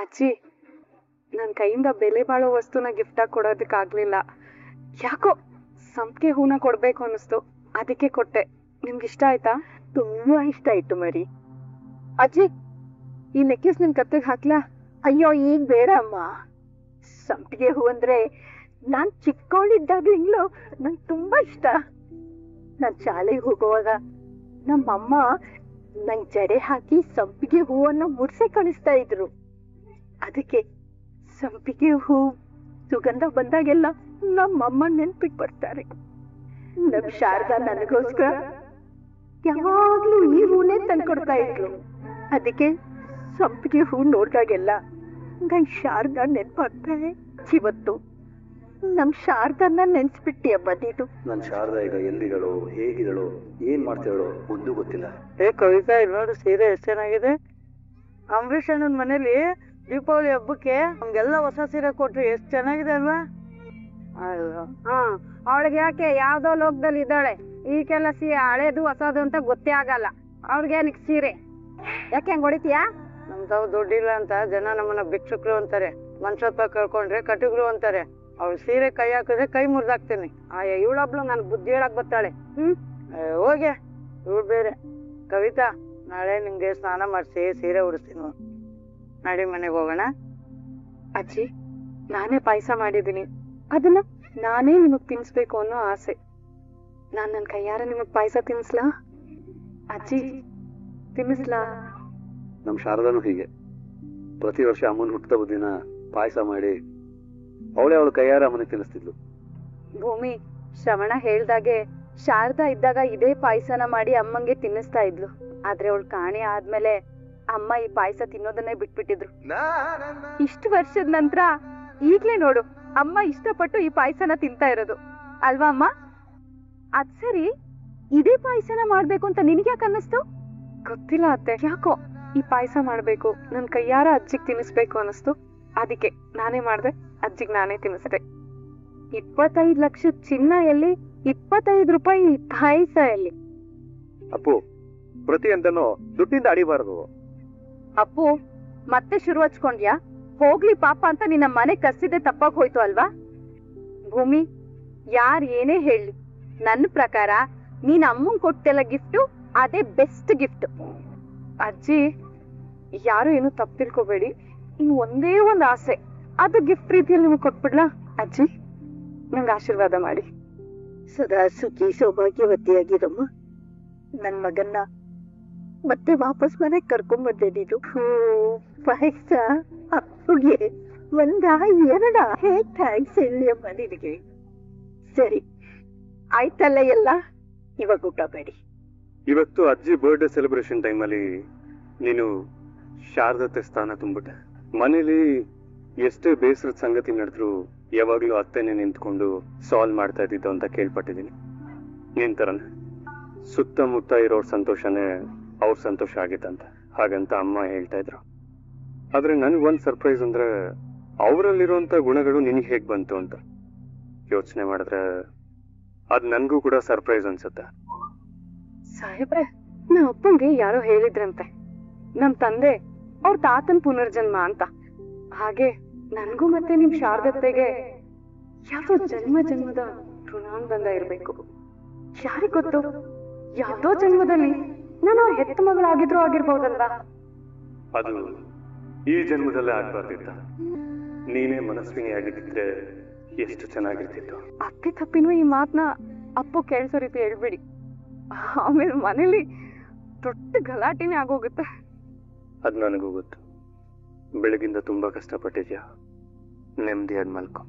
ಅಜ್ಜಿ, ನನ್ನ ಕೈಯಿಂದ ಬೆಲೆ ಬಾಳೋ ವಸ್ತುನ ಗಿಫ್ಟ್ ಆಗಿ ಕೊಡೋದಕ್ಕಾಗ್ಲಿಲ್ಲ. ಯಾಕೋ ಸಂಪಿಗೆ ಹೂನ ಕೊಡ್ಬೇಕು ಅನ್ನಿಸ್ತು, ಅದಕ್ಕೆ ಕೊಟ್ಟೆ. ನಿಮ್ಗೆ ಇಷ್ಟ ಆಯ್ತಾ? ತುಂಬಾ ಇಷ್ಟ ಆಯ್ತು ಮರಿ. ಅಜ್ಜಿ, ಈ ನೆಕ್ಲೆಸ್ ನಿನ್ ಕತ್ತಿಗೆ ಹಾಕ್ಲಾ? ಅಯ್ಯೋ, ಈಗ ಬೇಡ ಅಮ್ಮ. ಸಂಪಿಗೆ ಹೂ ಅಂದ್ರೆ ನಾನ್ ಚಿಕ್ಕವಳಿದ್ದಾಗ್ಲಿಂಗ್ಲೂ ನಂಗೆ ತುಂಬಾ ಇಷ್ಟ. ನಾನ್ ಶಾಲೆಗೆ ಹೋಗುವಾಗ ನಮ್ಮಮ್ಮ ನಂಗೆ ಜಡೆ ಹಾಕಿ ಸಂಪಿಗೆ ಹೂವನ್ನ ಮುಡ್ಸೆ ಕಳಿಸ್ತಾ ಇದ್ರು. ಅದಕ್ಕೆ ಸಂಪಿಗೆ ಹೂ ಸುಗಂಧ ಬಂದಾಗೆಲ್ಲ ನಮ್ಮಮ್ಮ ನೆನ್ಪಿಟ್ ಬರ್ತಾರೆ. ನಮ್ ಶಾರದಾ ನನಗೋಸ್ಕರ ಯಾವಾಗ್ಲೂ ಈ ಹೂನೇ ತಂದ್ಕೊಡ್ತಾ ಇದ್ರು. ಅದಕ್ಕೆ ಸಂಪಿಗೆ ಹೂ ನೋಡ್ದಾಗೆಲ್ಲ ನಂಗೆ ಶಾರದಾ ನೆನ್ಪಾಗ್ತಾರೆ. ಇವತ್ತು ನಮ್ ಶಾರದನ್ನ ನೆನ್ಸ್ಬಿಟ್ಟಿಯಮ್ಮ ನೀನು. ನನ್ ಶಾರದಾ ಈಗ ಎಲ್ಲಿಗಳು, ಹೇಗಿದಳು, ಏನ್ ಮಾಡ್ತಾಳೋ ಒಂದು ಗೊತ್ತಿಲ್ಲ. ಕವಿತಾ, ಇಲ್ಲಿ ನೋಡು ಸೀರೆ ಎಷ್ಟು ಚೆನ್ನಾಗಿದೆ. ಅಂಬರೀಷ್ ಅಣ್ಣನ ಮನೇಲಿ ದೀಪಾವಳಿ ಹಬ್ಬಕ್ಕೆ ನಮ್ಗೆಲ್ಲ ಹೊಸ ಸೀರೆ ಕೊಟ್ರಿ, ಎಷ್ಟು ಚೆನ್ನಾಗಿದೆ ಅಲ್ವಾ? ಅವಳಿಗೆ ಯಾಕೆ ಯಾವ್ದೋ ಲೋಕದಲ್ಲಿ ಇದ್ದಾಳೆ, ಈ ಕೆಲಸ ಹಳೇದು ಹೊಸದು ಅಂತ ಗೊತ್ತೇ ಆಗಲ್ಲ. ಅವ್ಳಿಗೆ ಸೀರೆ ಯಾಕೆ ಹಂಗ್ ಹೊಡಿತೀಯಾ? ನಮ್ ತಾವು ದುಡ್ಡಿಲ್ಲ ಅಂತ ಜನ ನಮ್ಮನ್ನ ಭಿಕ್ಷುಕರು ಅಂತಾರೆ, ಮನ್ಸತ್ವ ಕಳ್ಕೊಂಡ್ರೆ ಕಟುಕರು ಅಂತಾರೆ. ಅವ್ಳು ಸೀರೆ ಕೈ ಹಾಕಿದ್ರೆ ಕೈ ಮುರಿದಾಕ್ತೀನಿ. ಇವಳೊಬ್ಳು ನನ್ ಬುದ್ಧಿ ಹೇಳಕ್ ಬರ್ತಾಳೆ. ಹೋಗೆ, ಇವಳು ಬೇರೆ. ಕವಿತಾ, ನಾಳೆ ನಿಂಗೆ ಸ್ನಾನ ಮಾಡಿಸಿ ಸೀರೆ ಉಡಿಸ್ತೀನಿ. ನಡಿ ಮನೆಗೆ ಹೋಗೋಣ. ಅಜ್ಜಿ, ನಾನೇ ಪಾಯಸ ಮಾಡಿದ್ದೀನಿ, ಅದನ್ನ ನಾನೇ ನಿಮಗ್ ತಿನ್ಸ್ಬೇಕು ಅನ್ನೋ ಆಸೆ. ನಾನ್ ನನ್ನ ಕೈಯಾರ ನಿಮಗ್ ಪಾಯಸ ತಿನ್ಸ್ಲಾ? ಅಜ್ಜಿ, ತಿನ್ನಿಸ್ಲಾ? ನಮ್ ಶಾರದಾನು ಹೀಗೆ ಪ್ರತಿ ವರ್ಷ ಅಮ್ಮನ ಹುಟ್ಟದ ದಿನ ಪಾಯಸ ಮಾಡಿ ಅವಳೇ ಅವಳ ಕೈಯಾರ ಅಮ್ಮನಿಗೆ ತಿನ್ನಿಸ್ತಿದ್ಲು. ಭೂಮಿ, ಶ್ರವಣ ಹೇಳ್ದಾಗೆ ಶಾರದಾ ಇದ್ದಾಗ ಇದೇ ಪಾಯಸನ ಮಾಡಿ ಅಮ್ಮಂಗೆ ತಿನ್ನಿಸ್ತಾ ಇದ್ಲು. ಆದ್ರೆ ಅವಳು ಕಾಣೆ ಆದ್ಮೇಲೆ ಅಮ್ಮ ಈ ಪಾಯಸ ತಿನ್ನೋದನ್ನೇ ಬಿಟ್ಬಿಟ್ಟಿದ್ರು. ಇಷ್ಟು ವರ್ಷದ ನಂತರ ಈಗ್ಲೇ ನೋಡು ಅಮ್ಮ ಇಷ್ಟಪಟ್ಟು ಈ ಪಾಯಸನ ತಿಂತಾ ಇರೋದು ಅಲ್ವಾ ಅಮ್ಮ? ಅದ್ ಸರಿ, ಇದೇ ಪಾಯಸನ ಮಾಡ್ಬೇಕು ಅಂತ ನಿನಗ್ಯಾಕೆ ಅನ್ನಿಸ್ತು? ಗೊತ್ತಿಲ್ಲ ಅತ್ತೆ, ಯಾಕೋ ಈ ಪಾಯಸ ಮಾಡ್ಬೇಕು, ನನ್ ಕೈಯಾರ ಅಜ್ಜಿಗ್ ತಿನ್ನಿಸ್ಬೇಕು ಅನ್ನಿಸ್ತು. ಅದಕ್ಕೆ ನಾನೇ ಮಾಡ್ದೆ, ಅಜ್ಜಿಗ್ ನಾನೇ ತಿನ್ನಿಸ್ದೆ. 25 ಲಕ್ಷ ಚಿನ್ನ ಎಲ್ಲಿ, 25 ರೂಪಾಯಿ ಪಾಯಸ ಎಲ್ಲಿ? ಅಪ್ಪು, ಪ್ರತಿ ಅಂತನೂ ದುಡ್ಡಿಂದ ಅಡಿಬಾರದು. ಅಪ್ಪು, ಮತ್ತೆ ಶುರು ಹಚ್ಕೊಂಡ್ಯಾ? ಹೋಗ್ಲಿ ಪಾಪ ಅಂತ ನಿನ್ನ ಮನೆ ಕರ್ಸಿದೆ ತಪ್ಪಾಗ್ ಹೋಯ್ತು ಅಲ್ವಾ? ಭೂಮಿ, ಯಾರ್ ಏನೇ ಹೇಳಿ, ನನ್ನ ಪ್ರಕಾರ ನೀನ್ ಅಮ್ಮಂಗ್ ಕೊಟ್ಟೆಲ್ಲ ಗಿಫ್ಟು ಅದೇ ಬೆಸ್ಟ್ ಗಿಫ್ಟ್. ಅಜ್ಜಿ, ಯಾರು ಏನು ತಪ್ಪು ತಿಳ್ಕೊಬೇಡಿ, ಇನ್ ಒಂದೇ ಒಂದ್ ಆಸೆ, ಅದು ಗಿಫ್ಟ್ ರೀತಿಯಲ್ಲಿ ನಿಮ್ಗೆ ಕೊಟ್ಬಿಡ್ಲಾ? ಅಜ್ಜಿ, ನಂಗೆ ಆಶೀರ್ವಾದ ಮಾಡಿ. ಸದಾ ಸುಖಿ ಸೌಭಾಗ್ಯವತಿಯಾಗಿರಮ್ಮ. ನನ್ ಮಗನ್ನ ಮತ್ತೆ ವಾಪಸ್ ಮನೆಗೆ ಕರ್ಕೊಂಡ್ಬಂದೆ ನೀನು. ಪಾಯಸ ಅಪ್ಪುಗೆ ಒಂದ ಎರಡ ಹೇಗ್ ಥ್ಯಾಂಕ್ಸ್ ಹೇಳಿ ಅಮ್ಮ ನಿನಗೆ. ಸರಿ ಆಯ್ತಲ್ಲ ಎಲ್ಲ, ಇವಾಗ ಊಟ ಬೇಡಿ. ಇವತ್ತು ಅಜ್ಜಿ ಬರ್ಡೇ ಸೆಲೆಬ್ರೇಷನ್ ಟೈಮಲ್ಲಿ ನೀನು ಶಾರದತೆ ಸ್ಥಾನ ತುಂಬಿಟ್ಟೆ. ಮನೇಲಿ ಎಷ್ಟೇ ಬೇಸರದ ಸಂಗತಿ ನಡೆದ್ರು ಯಾವಾಗ್ಲೂ ಅತ್ತೆನೆ ನಿಂತ್ಕೊಂಡು ಸಾಲ್ವ್ ಮಾಡ್ತಾ ಇದ್ದಿದ್ದು ಅಂತ ಕೇಳ್ಪಟ್ಟಿದ್ದೀನಿ. ನಿನ್ ತರನೇ ಸುತ್ತಮುತ್ತ ಇರೋರ್ ಸಂತೋಷನೇ ಅವ್ರ ಸಂತೋಷ ಆಗಿತ್ತಂತ, ಹಾಗಂತ ಅಮ್ಮ ಹೇಳ್ತಾ ಇದ್ರು. ಆದ್ರೆ ನನ್ಗೊಂದ್ ಸರ್ಪ್ರೈಸ್ ಅಂದ್ರೆ ಅವರಲ್ಲಿರುವಂತ ಗುಣಗಳು ನಿನಗೆ ಹೇಗ್ ಬಂತು ಅಂತ ಯೋಚನೆ ಮಾಡಿದ್ರೆ ಅದ್ ನನ್ಗೂ ಕೂಡ ಸರ್ಪ್ರೈಸ್ ಅನ್ಸುತ್ತೆ. ಸಾಹೇಬ್ರೆ, ನಾ ಅಪ್ಪಂಗೆ ಯಾರೋ ಹೇಳಿದ್ರಂತೆ ನಮ್ ತಂದೆ ಅವ್ರ ತಾತನ್ ಪುನರ್ಜನ್ಮ ಅಂತ. ಹಾಗೆ ನನ್ಗೂ ಮತ್ತೆ ನಿಮ್ ಶಾರದತ್ತೆಗೆ ಯಾವ್ದೋ ಜನ್ಮ ಜನ್ಮದ ಋಣಾನುಬಂಧ ಇರ್ಬೇಕು. ಯಾರಿಗ್ ಗೊತ್ತು, ಯಾವ್ದೋ ಜನ್ಮದಲ್ಲಿ ನಾನು ಅವ್ರ ಹೆತ್ತ ಮಗಳಾಗಿದ್ರು ಆಗಿರ್ಬೋದಲ್ವಾ? ಅದು ಈ ಜನ್ಮದಲ್ಲೇ ಆಗ್ಬಾರ್ದಿತ್ತ. ನೀನೇ ಮನಸ್ವಿನಿ ಆಗಿದ್ದಿದ್ರೆ ಎಷ್ಟು ಚೆನ್ನಾಗಿರ್ತಿತ್ತು. ಅಪ್ಪಿ ತಪ್ಪಿನೂ ಈ ಮಾತನ್ನ ಅಪ್ಪು ಕೇಳಿಸೋ ರೀತಿ ಹೇಳ್ಬಿಡಿ, ಆಮೇಲೆ ಮನೇಲಿ ದೊಡ್ಡ ಗಲಾಟೆನೇ ಆಗೋಗುತ್ತೆ. ಅದ್ ನನಗೂ ಗೊತ್ತು. ಬೆಳಗಿಂದ ತುಂಬಾ ಕಷ್ಟಪಟ್ಟಿದ್ಯಾ, ನೆಮ್ಮದಿಯಾಗಿ ಮಲ್ಕೊ.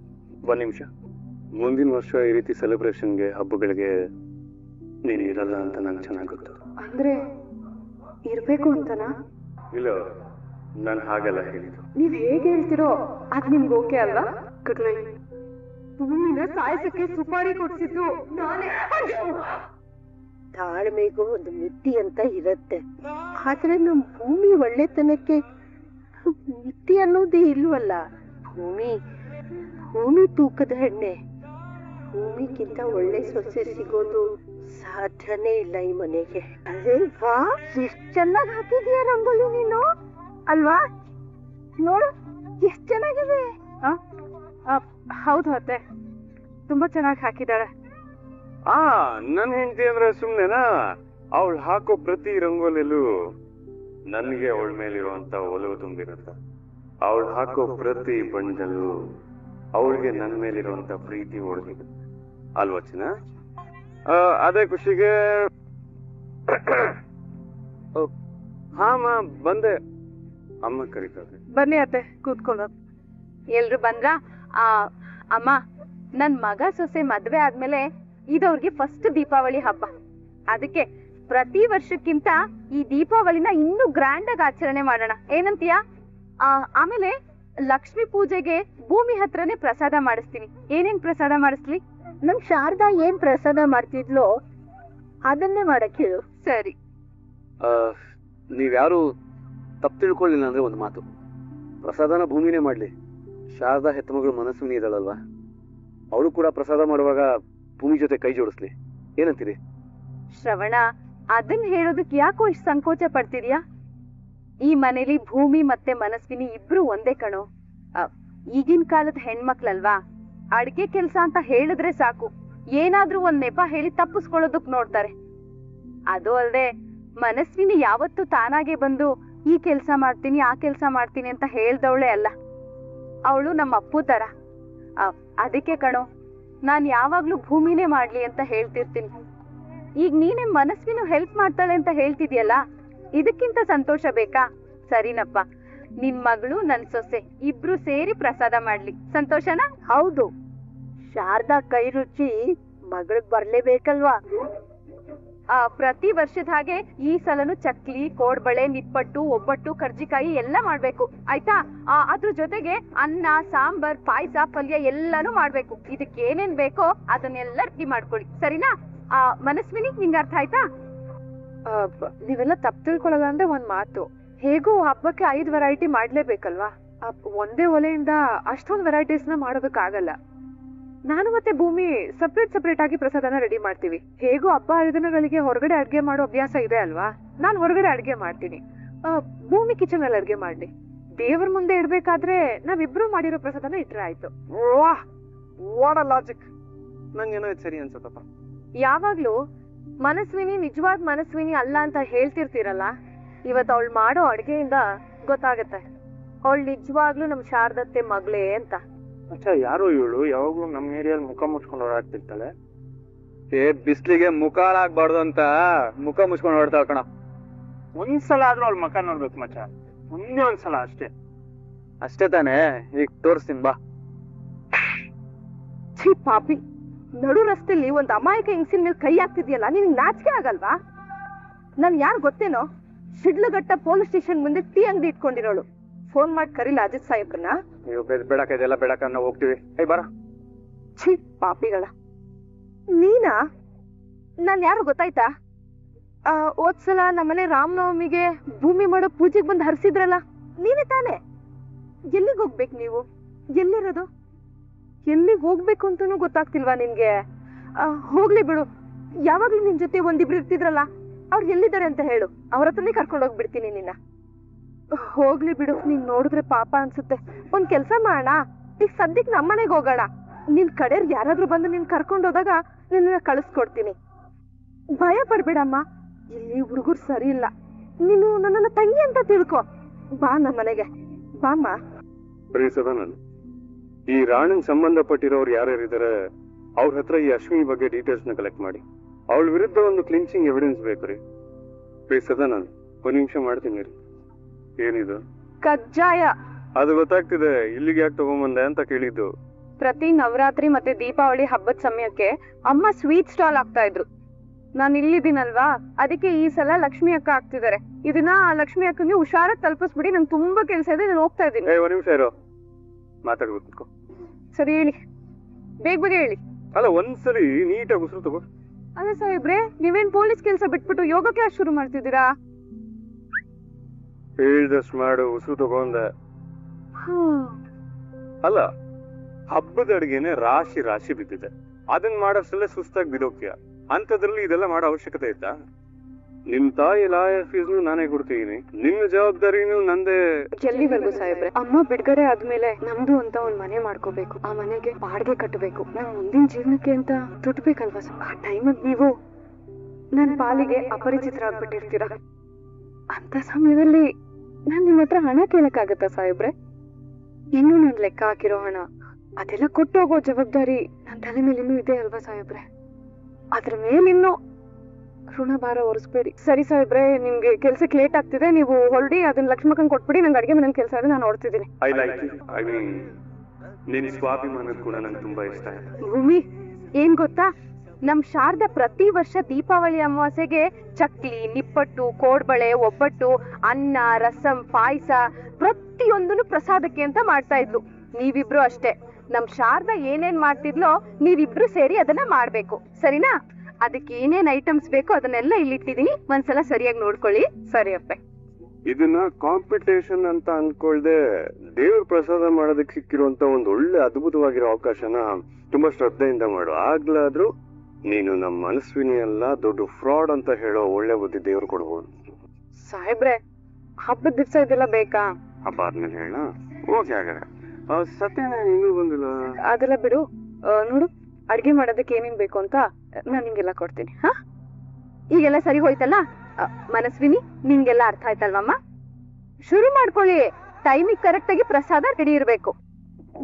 ಒಂದ್ ನಿಮಿಷ, ಮುಂದಿನ ವರ್ಷ ಈ ರೀತಿ ಸೆಲೆಬ್ರೇಷನ್ಗೆ ಹಬ್ಬಗಳಿಗೆ ನೀನು ಇರಲ್ಲ ಅಂತ ನಂಗೆ ಚೆನ್ನಾಗಿ ಗೊತ್ತು. ಅಂದ್ರೆ ಇರ್ಬೇಕು ಅಂತನಾ? ಇಲ್ಲ, ನಾನು ಹಾಗೆಲ್ಲ ಹೇಳಿದ್ದು. ನೀವ್ ಹೇಗೆ ಹೇಳ್ತಿರೋ ಅದ್ ನಿಮ್ಗೆ ಓಕೆ ಅಲ್ವಾ? Good night. ಭೂಮಿನ ಸಾಯಿಸಕ್ಕೆ ಸುಪಾರಿ ಕೊಡ್ಸಿದ್ದು ನಾನೇ. ತಾಳ್ಮೆಗೂ ಒಂದು ಮಿತಿ ಅಂತ ಇರತ್ತೆ, ಆದ್ರೆ ನಮ್ ಭೂಮಿ ಒಳ್ಳೆತನಕ್ಕೆ ಮಿತಿ ಅನ್ನೋದೇ ಇಲ್ವಲ್ಲ. ಭೂಮಿ ತೂಕದ ಎಣ್ಣೆ. ಭೂಮಿಗಿಂತ ಒಳ್ಳೆ ಸೊಸೆ ಸಿಗೋದು ಸಾಧ್ಯನೇ ಇಲ್ಲ ಈ ಮನೆಗೆ. ಅದೇ ವಾ, ಎಷ್ಟ್ ಚೆನ್ನಾಗಿ ಹಾಕಿದೀಯ ರಂಗೋಲಿ ನೀನು ಅಲ್ವಾ? ನೋಡು, ಹೌದು ಅತ್ತೆ, ತುಂಬಾ ಚೆನ್ನಾಗಿ ಹಾಕಿದಾಳೆ. ನನ್ ಹೆಂಡತಿ ಅಂದ್ರೆ ಸುಮ್ನೆನಾ? ಅವಳು ಹಾಕೋ ಪ್ರತಿ ರಂಗೋಲಿಯಲ್ಲೂ ನನ್ಗೆ ಅವಳ ಮೇಲಿರುವಂತ ಒಲವು ತುಂಬಿರುತ್ತ. ಅವಳು ಹಾಕೋ ಪ್ರತಿ ಬಣ್ಣದಲ್ಲೂ ಅವಳಿಗೆ ನನ್ ಮೇಲಿರುವಂತ ಪ್ರೀತಿ ಓಡಿದೆ ಅಲ್ವಾ ಚಿನ್ನ? ಅದೇ ಖುಷಿಗೆ ಬಂದೆ. ಅಮ್ಮ ಕರೀತಾರೆ. ಬನ್ನಿ ಅತ್ತೆ, ಕೂತ್ಕೊಳ್ಳೋ. ಎಲ್ರು ಬಂದ್ರ? ಅಮ್ಮ, ನನ್ ಮಗ ಸೊಸೆ ಮದ್ವೆ ಆದ್ಮೇಲೆ ಇದವ್ರಿಗೆ ಫಸ್ಟ್ ದೀಪಾವಳಿ ಹಬ್ಬ. ಅದಕ್ಕೆ ಪ್ರತಿ ವರ್ಷಕ್ಕಿಂತ ಈ ದೀಪಾವಳಿನ ಇನ್ನೂ ಗ್ರ್ಯಾಂಡ್ ಆಗಿ ಆಚರಣೆ ಮಾಡೋಣ, ಏನಂತೀಯಾ? ಆಮೇಲೆ ಲಕ್ಷ್ಮಿ ಪೂಜೆಗೆ ಭೂಮಿ ಹತ್ರನೇ ಪ್ರಸಾದ ಮಾಡಿಸ್ತೀನಿ. ಏನೇನ್ ಪ್ರಸಾದ ಮಾಡಿಸ್ಲಿ? ನಮ್ ಶಾರದಾ ಏನ್ ಪ್ರಸಾದ ಮಾಡ್ತಿದ್ಲೋ ಅದನ್ನೇ ಮಾಡಕ್ ಹೇಳು. ಸರಿ. ನೀವ್ಯಾರು ತಪ್ಪು ತಿಳ್ಕೊಳ್ಳಿಲ್ಲ ಅಂದ್ರೆ ಒಂದು ಮಾತು, ಪ್ರಸಾದನ ಭೂಮಿನೇ ಮಾಡ್ಲಿ. ಶಾರದಾ ಹೆತ್ತ ಮಗಳು ಮನಸ್ವಿನಿ ಇದ್ದಾಳಲ್ವಾ, ಅವಳು ಕೂಡ ಪ್ರಸಾದ ಮಾಡುವಾಗ ಭೂಮಿ ಜೊತೆ ಕೈ ಜೋಡಿಸ್ಲಿ. ಏನಂತೀರಿ? ಶ್ರವಣ, ಅದನ್ನ ಹೇಳೋದಕ್ಕೆ ಯಾಕೋ ಇಷ್ಟು ಸಂಕೋಚ ಪಡ್ತಿದ್ಯಾ? ಈ ಮನೇಲಿ ಭೂಮಿ ಮತ್ತೆ ಮನಸ್ವಿನಿ ಇಬ್ರು ಒಂದೇ ಕಣೋ. ಈಗಿನ ಕಾಲದ ಹೆಣ್ಮಕ್ಳಲ್ವಾ, ಅಡ್ಗೆ ಕೆಲ್ಸ ಅಂತ ಹೇಳಿದ್ರೆ ಸಾಕು, ಏನಾದ್ರೂ ಒಂದ್ ನೆಪ ಹೇಳಿ ತಪ್ಪಿಸ್ಕೊಳ್ಳೋದಕ್ ನೋಡ್ತಾರೆ. ಅದು ಅಲ್ದೆ ಮನಸ್ವಿನಿ ಯಾವತ್ತೂ ತಾನಾಗೆ ಬಂದು ಈ ಕೆಲ್ಸ ಮಾಡ್ತೀನಿ ಆ ಕೆಲ್ಸ ಮಾಡ್ತೀನಿ ಅಂತ ಹೇಳ್ದವಳೆ ಅಲ್ಲ. ಅವಳು ನಮ್ಮ ಅಪ್ಪು ತರ. ಅದಕ್ಕೆ ಕಣೋ ನಾನ್ ಯಾವಾಗ್ಲೂ ಭೂಮಿನೇ ಮಾಡ್ಲಿ ಅಂತ ಹೇಳ್ತಿರ್ತೀನಿ. ಈಗ ನೀನೇ ಮನಸ್ವಿನೂ ಹೆಲ್ಪ್ ಮಾಡ್ತಾಳೆ ಅಂತ ಹೇಳ್ತಿದ್ಯಲ್ಲ, ಇದಕ್ಕಿಂತ ಸಂತೋಷ ಬೇಕಾ? ಸರಿನಪ್ಪ, ನಿನ್ ಮಗಳು ನನ್ ಸೊಸೆ ಇಬ್ರು ಸೇರಿ ಪ್ರಸಾದ ಮಾಡ್ಲಿ. ಸಂತೋಷನಾ? ಹೌದು, ಶಾರದಾ ಕೈ ರುಚಿ ಮಗಳಿಗೆ ಬರ್ಲೇಬೇಕಲ್ವಾ? ಪ್ರತಿ ವರ್ಷದ ಹಾಗೆ ಈ ಸಲನು ಚಕ್ಲಿ, ಕೋಡ್ಬಳೆ, ನಿಪ್ಪಟ್ಟು, ಒಬ್ಬಟ್ಟು, ಕರ್ಜಿಕಾಯಿ ಎಲ್ಲ ಮಾಡ್ಬೇಕು, ಆಯ್ತಾ? ಅದ್ರ ಜೊತೆಗೆ ಅನ್ನ, ಸಾಂಬಾರ್, ಪಾಯಸ, ಪಲ್ಯ ಎಲ್ಲಾನು ಮಾಡ್ಬೇಕು. ಇದಕ್ಕೆ ಏನೇನ್ ಬೇಕೋ ಅದನ್ನೆಲ್ಲ ರೆಡಿ ಮಾಡ್ಕೊಳ್ಳಿ, ಸರಿನಾ? ಮನಸ್ವಿನಿ, ನಿಂಗೆ ಅರ್ಥ ಆಯ್ತಾ? ನೀವೆಲ್ಲ ತಪ್ಪು ತಿಳ್ಕೊಳ್ಳಲ್ಲ ಅಂದ್ರೆ ಒಂದ್ ಮಾತು, ಹೇಗೂ ಹಬ್ಬಕ್ಕೆ 5 ವೆರೈಟಿ ಮಾಡ್ಲೇಬೇಕಲ್ವಾ? ಒಂದೇ ಒಲೆಯಿಂದ ಅಷ್ಟೊಂದು ವೆರೈಟೀಸ್ ನ ಮಾಡೋದಕ್ಕಾಗಲ್ಲ. ನಾನು ಮತ್ತೆ ಭೂಮಿ ಸಪ್ರೇಟ್ ಆಗಿ ಪ್ರಸಾದನ ರೆಡಿ ಮಾಡ್ತೀವಿ. ಹೇಗೂ ಹಬ್ಬ ಹರಿದಿನಗಳಿಗೆ ಹೊರಗಡೆ ಅಡ್ಗೆ ಮಾಡೋ ಅಭ್ಯಾಸ ಇದೆ ಅಲ್ವಾ? ನಾನು ಹೊರಗಡೆ ಅಡ್ಗೆ ಮಾಡ್ತೀನಿ, ಭೂಮಿ ಕಿಚನ್ ಅಲ್ಲಿ ಅಡ್ಗೆ ಮಾಡ್ಲಿ. ದೇವ್ರ ಮುಂದೆ ಇಡ್ಬೇಕಾದ್ರೆ ನಾವಿಬ್ರು ಮಾಡಿರೋ ಪ್ರಸಾದನ ಇಟ್ರೆ ಆಯ್ತು. What a logic! ನಂಗೇನೋ ಇದು ಸರಿ ಅನ್ಸತ್ತಪ್ಪ. ಯಾವಾಗ್ಲೂ ಮನಸ್ವಿನಿ ನಿಜವಾದ ಮನಸ್ವಿನಿ ಅಲ್ಲ ಅಂತ ಹೇಳ್ತಿರ್ತೀರಲ್ಲ, ಇವತ್ತು ಅವಳು ಮಾಡೋ ಅಡ್ಗೆಯಿಂದ ಗೊತ್ತಾಗತ್ತೆ ಅವಳು ನಿಜವಾಗ್ಲೂ ನಮ್ ಶಾರದತ್ತೆ ಮಗಳೇ ಅಂತ. ಯಾರು ಇವಳು? ಯಾವಾಗ್ಲೂ ನಮ್ ಏರಿಯಲ್ಲಿ ಮುಖ ಮುಚ್ಕೊಂಡು ಓಡಾಡ್ತಿರ್ತಾಳೆ. ಬಿಸ್ಲಿಗೆ ಮುಖ ಹಾಳಾಗ್ಬಾರ್ದು ಅಂತ ಮುಖ ಮುಚ್ಕೊಂಡು ಓಡ್ತಾಳ ಕಣ. ಒಂದ್ಸಲ ಆದ್ರೂ ಅವ್ಳ ಮುಖ ನೋಡ್ಬೇಕು ಮಚ್ಚ, ಒಂದೇ ಒಂದ್ಸಲ ಅಷ್ಟೇ. ಅಷ್ಟೇ ತಾನೇ, ಈಗ ತೋರಿಸ್ತೀನಿ ಬಾ. ಛೀ ಪಾಪಿ, ನಡು ರಸ್ತೆಲಿ ಒಂದ್ ಅಮಾಯಕ ಹೆಂಗಸಿನ ಮೇಲೆ ಕೈ ಹಾಕ್ತಿದ್ಯಲ್ಲ, ನಿನಗೆ ನಾಚಿಕೆ ಆಗಲ್ವಾ? ನನ್ ಯಾರು ಗೊತ್ತೇನೋ, ಶಿಡ್ಲಘಟ್ಟ ಪೊಲೀಸ್ ಸ್ಟೇಷನ್ ಮುಂದೆ ಟೀ ಅಂಗಡಿ ಇಟ್ಕೊಂಡಿರೋಳು. ಫೋನ್ ಮಾಡಿ ಕರೀಲ ಅಜಿತ್ ಸಾಹೇಬ್ರನ್ನ. ನೀವು ಬೇಡಕ ಇದೆಲ್ಲ ಬೇಡಕ, ನಾವು ಹೋಗ್ತೀವಿ. ಬರ. ಛೀ ಪಾಪಿಗಳ. ನೀನಾ? ನಾನ್ ಯಾರು ಗೊತ್ತಾಯ್ತಾ? ಹೋದ್ಸಲ ನಮ್ಮನೆ ರಾಮನವಮಿಗೆ ಭೂಮಿ ಮಾಡೋ ಪೂಜೆಗೆ ಬಂದು ಹರಿಸಿದ್ರಲ್ಲ, ನೀನೇ ತಾನೇ? ಎಲ್ಲಿಗೆ ಹೋಗ್ಬೇಕು ನೀವು? ಎಲ್ಲಿರೋದು? ಎಲ್ಲಿಗೆ ಹೋಗ್ಬೇಕು ಅಂತಾನೂ ಗೊತ್ತಾಗ್ತಿಲ್ವಾ ನಿನ್ಗೆ? ಹೋಗ್ಲಿ ಬಿಡು. ಯಾವಾಗ್ಲೂ ನಿನ್ ಜೊತೆ ಒಂದಿಬ್ರು ಇರ್ತಿದ್ರಲ್ಲ, ಅವ್ರು ಎಲ್ಲಿದ್ದಾರೆ ಅಂತ ಹೇಳು, ಅವ್ರ ಹತ್ರನೇ ಕರ್ಕೊಂಡು ಹೋಗ್ಬಿಡ್ತೀನಿ ನಿನ್ನ. ಹೋಗ್ಲಿ ಬಿಡು, ನೀನ್ ನೋಡಿದ್ರೆ ಪಾಪ ಅನ್ಸುತ್ತೆ. ಒಂದ್ ಕೆಲ್ಸ ಮಾಡೋಣ, ಈಗ ಸದ್ಯಕ್ ನಮ್ಮನೆಗೆ ಹೋಗೋಣ. ನಿನ್ ಕಡೆಯವ್ರು ಯಾರಾದ್ರೂ ಬಂದು ನಿನ್ ಕರ್ಕೊಂಡು ಹೋದಾಗ ನಿನ್ನ ಕಳಿಸ್ಕೊಡ್ತೀನಿ. ಭಯ ಪಡ್ಬೇಡಮ್ಮ, ಇಲ್ಲಿ ಹುಡುಗರು ಸರಿ ಇಲ್ಲ. ನೀನು ನನ್ನನ್ನ ತಂಗಿ ಅಂತ ತಿಳ್ಕೊ. ಬಾ ನಮ್ಮನೆಗೆ ಬಾಮ್ಮ. ನಾನು ಈ ರಾಣನ್ ಸಂಬಂಧಪಟ್ಟಿರೋರು ಯಾರ್ಯಾರಿದ್ದಾರೆ ಅವ್ರ ಹತ್ರ ಈ ಅಶ್ವಿನಿ ಬಗ್ಗೆ ಡೀಟೇಲ್ಸ್ ನ ಕಲೆಕ್ಟ್ ಮಾಡಿ. ಅವಳ ವಿರುದ್ಧ ಒಂದು ಕ್ಲಿಂಚಿಂಗ್ ಎವಿಡೆನ್ಸ್ ಬೇಕು ರೀ. ನಾನು 1 ನಿಮಿಷ ಮಾಡ್ತೀನಿ ರೀ. ಏನಿದು? ಕಜ್ಜಾಯ. ಅದು ಗೊತ್ತಾಗ್ತಿದೆ, ಇಲ್ಲಿಗೆ ಯಾಕೆ ತಗೊಂಬಂದೆ ಅಂತ ಕೇಳಿದ್ದು. ಪ್ರತಿ ನವರಾತ್ರಿ ಮತ್ತೆ ದೀಪಾವಳಿ ಹಬ್ಬದ ಸಮಯಕ್ಕೆ ಅಮ್ಮ ಸ್ವೀಟ್ ಸ್ಟಾಲ್ ಆಗ್ತಾ ಇದ್ರು. ನಾನು ಇಲ್ಲಿದ್ದೀನಲ್ವಾ, ಅದಕ್ಕೆ ಈ ಸಲ ಲಕ್ಷ್ಮಿ ಅಕ್ಕ ಆಗ್ತಿದ್ದಾರೆ. ಇದನ್ನ ಲಕ್ಷ್ಮಿ ಅಕ್ಕಂಗೆ ಹುಷಾರಾಗಿ ತಲುಪಿಸ್ಬಿಡಿ, ನಂಗೆ ತುಂಬಾ ಕೆಲಸ ಇದೆ, ನಾನು ಹೋಗ್ತಾ ಇದ್ದೀನಿ. 1 ನಿಮಿಷ ಇರೋ, ಮಾತಾಡ್ಬೇಕು. ಸರಿ ಹೇಳಿ, ಬೇಗ ಹೇಳಿ. ಅಲ್ಲ, ಒಂದ್ಸರಿ ನೀಟಾಗಿ ಉಸಿರು ತಗೋ. ಅಲ್ಲ ಸಾಹೇಬ್ರೆ, ನೀವೇನ್ ಪೊಲೀಸ್ ಕೆಲಸ ಬಿಟ್ಬಿಟ್ಟು ಯೋಗ ಕ್ಲಾಸ್ ಶುರು ಮಾಡ್ತಿದ್ದೀರಾ? ಹೇಳ್ದಷ್ಟು ಮಾಡು, ಉಸಿರು ತಗೊಂಡ. ಅಲ್ಲ, ಹಬ್ಬದ ಅಡಿಗೆನೆ ರಾಶಿ ರಾಶಿ ಬಿದ್ದಿದೆ, ಅದನ್ನ ಮಾಡೋಷ್ಟಲ್ಲೇ ಸುಸ್ತಾಗಿ ಬಿದೋಕ್ಯ. ಅಂತದ್ರಲ್ಲಿ ಇದೆಲ್ಲ ಮಾಡೋ ಅವಶ್ಯಕತೆ ಇತ್ತಾ? ನಿಮ್ ತಾಯಿ ಲಾಯರ್ ಫೀಸ್ನು ನಾನೇ ಕೊಡ್ತೀನಿ, ನಿನ್ನ ಜವಾಬ್ದಾರಿನೂ ನಂದೇ. ಎಲ್ಲಿವರೆಗೂ ಸಾಹೇಬ್ರೆ? ಅಮ್ಮ ಬಿಡುಗಡೆ ಆದ್ಮೇಲೆ ನಮ್ದು ಅಂತ ಒಂದ್ ಮನೆ ಮಾಡ್ಕೋಬೇಕು, ಆ ಮನೆಗೆ ಬಾಡಿಗೆ ಕಟ್ಟಬೇಕು, ನಮ್ ಮುಂದಿನ ಜೀವನಕ್ಕೆ ಅಂತ ದುಡ್ಡು ಬೇಕಲ್ವಾ? ಆ ಟೈಮಲ್ಲಿ ನೀವು ನನ್ ಪಾಲಿಗೆ ಅಪರಿಚಿತರಾಗ್ಬಿಟ್ಟಿರ್ತೀರ. ಅಂತ ಸಮಯದಲ್ಲಿ ನಾನ್ ನಿಮ್ ಹತ್ರ ಹಣ ಕೇಳಕ್ಕಾಗತ್ತಾ ಸಾಹೇಬ್ರೆ? ಇನ್ನು ನಾನ್ ಲೆಕ್ಕ ಹಾಕಿರೋ ಹಣ ಅದೆಲ್ಲ ಕೊಟ್ಟು ಹೋಗೋ ಜವಾಬ್ದಾರಿ ನನ್ ತಲೆ ಮೇಲೆ ಇನ್ನೂ ಇದೆ ಅಲ್ವಾ ಸಾಹೇಬ್ರೆ? ಅದ್ರ ಮೇಲಿನ್ನು ಋಣ ಭಾರ ಹೊರಿಸ್ಬೇಡಿ. ಸರಿ ಸಾಹೇಬ್ರೆ, ನಿಮ್ಗೆ ಕೆಲ್ಸಕ್ಕೆ ಲೇಟ್ ಆಗ್ತಿದೆ, ನೀವು ಹೊರಡಿ, ಅದನ್ನ ಲಕ್ಷ್ಮಕ್ಕಂಗ್ ಕೊಟ್ಬಿಡಿ. ನಂಗೆ ಅಡಿಗೆ ಮನೇಲಿ ಕೆಲಸ ಇದೆ, ನಾನು ನೋಡ್ತಿದ್ದೀನಿ. I like you. I mean ನಿನ್ ಸ್ವಾಭಿಮಾನದ ಕೂಡ ನಂಗೆ ತುಂಬಾ ಇಷ್ಟ ಆಯ್ತು. ಭೂಮಿ, ಏನ್ ಗೊತ್ತಾ, ನಮ್ ಶಾರದಾ ಪ್ರತಿ ವರ್ಷ ದೀಪಾವಳಿ ಅಮಾವಾಸ್ಯೆಗೆ ಚಕ್ಲಿ, ನಿಪ್ಪಟ್ಟು, ಕೋಡ್ಬಳೆ, ಒಬ್ಬಟ್ಟು, ಅನ್ನ, ರಸಂ, ಪಾಯಸ ಪ್ರತಿಯೊಂದನ್ನು ಪ್ರಸಾದಕ್ಕೆ ಅಂತ ಮಾಡ್ತಾ ಇದ್ಲು. ನೀವಿಬ್ರು ಅಷ್ಟೇ, ನಮ್ ಶಾರದಾ ಏನೇನ್ ಮಾಡ್ತಿದ್ಲೋ ನೀವಿಬ್ರು ಸೇರಿ ಅದನ್ನ ಮಾಡ್ಬೇಕು, ಸರಿನಾ? ಅದಕ್ಕೆ ಏನೇನ್ ಐಟಮ್ಸ್ ಬೇಕೋ ಅದನ್ನೆಲ್ಲ ಇಲ್ಲಿಟ್ಟಿದೀನಿ, ಒಂದ್ಸಲ ಸರಿಯಾಗಿ ನೋಡ್ಕೊಳ್ಳಿ. ಸರಿ ಅಪ್ಪೆ. ಇದನ್ನ ಕಾಂಪಿಟೇಷನ್ ಅಂತ ಅನ್ಕೊಳ್ದೆ ದೇವ್ರ ಪ್ರಸಾದ ಮಾಡೋದಕ್ಕೆ ಸಿಕ್ಕಿರುವಂತ ಒಂದು ಒಳ್ಳೆ ಅದ್ಭುತವಾಗಿರೋ ಅವಕಾಶನ ತುಂಬಾ ಶ್ರದ್ಧೆಯಿಂದ ಮಾಡು. ಆಗ್ಲಾದ್ರೂ ನೀನು ನಮ್ಮ ಮನಸ್ವಿನಿ ಅಲ್ಲ, ದೊಡ್ಡ ಫ್ರಾಡ್ ಅಂತ ಹೇಳೋ ಒಳ್ಳೆ ಬುದ್ಧಿ ದೇವ್ರು ಕೊಡ್ಬೋದು. ಸಾಹೇಬ್ರೆ, ಹಬ್ಬದ ದಿವ್ಸ ಇದೆಲ್ಲ ಬೇಕಾ? ಹಬ್ಬ ಆದ್ಮೇಲೆ ಹೇಳ. ಓಕೆ, ಹಾಗಾದ್ರೆ ಸತ್ಯನ ಇನ್ನೂ ಬಂದಿಲ್ಲ. ಅದೆಲ್ಲ ಬಿಡು. ನೋಡು, ಅಡ್ಗೆ ಮಾಡೋದಕ್ಕೆ ಏನೇನ್ ಬೇಕು ಅಂತ ನಾನು ನಿಂಗೆಲ್ಲ ಕೊಡ್ತೀನಿ. ಹಾ, ಈಗೆಲ್ಲ ಸರಿ ಹೋಯ್ತಲ್ಲ? ಮನಸ್ವಿನಿ, ನಿಂಗೆಲ್ಲ ಅರ್ಥ ಆಯ್ತಲ್ವಮ್ಮ? ಶುರು ಮಾಡ್ಕೊಳ್ಳಿ. ಟೈಮಿಗೆ ಕರೆಕ್ಟ್ ಆಗಿ ಪ್ರಸಾದ ರೆಡಿ ಇರ್ಬೇಕು.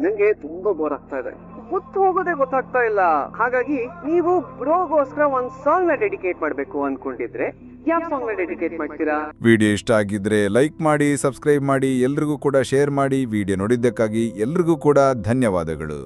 ನಂಗೆ ತುಂಬಾ ಬೋರ್ ಆಗ್ತಾ ಇದೆ, ಗೊತ್ತು ಹೋಗೋದೇ ಗೊತ್ತಾಗ್ತಾ ಇಲ್ಲ. ಹಾಗಾಗಿ ನೀವು ಬ್ರೋಗೋಸ್ಕರ ಒಂದ್ ಸಾಂಗ್ ನ ಡೆಡಿಕೇಟ್ ಮಾಡ್ಬೇಕು ಅನ್ಕೊಂಡಿದ್ರೆ ಯಾವ ಸಾಂಗ್ ನ ಡೆಡಿಕೇಟ್ ಮಾಡ್ತೀರಾ? ವಿಡಿಯೋ ಇಷ್ಟ ಆಗಿದ್ರೆ ಲೈಕ್ ಮಾಡಿ, ಸಬ್ಸ್ಕ್ರೈಬ್ ಮಾಡಿ, ಎಲ್ರಿಗೂ ಕೂಡ ಶೇರ್ ಮಾಡಿ. ವಿಡಿಯೋ ನೋಡಿದ್ದಕ್ಕಾಗಿ ಎಲ್ರಿಗೂ ಕೂಡ ಧನ್ಯವಾದಗಳು.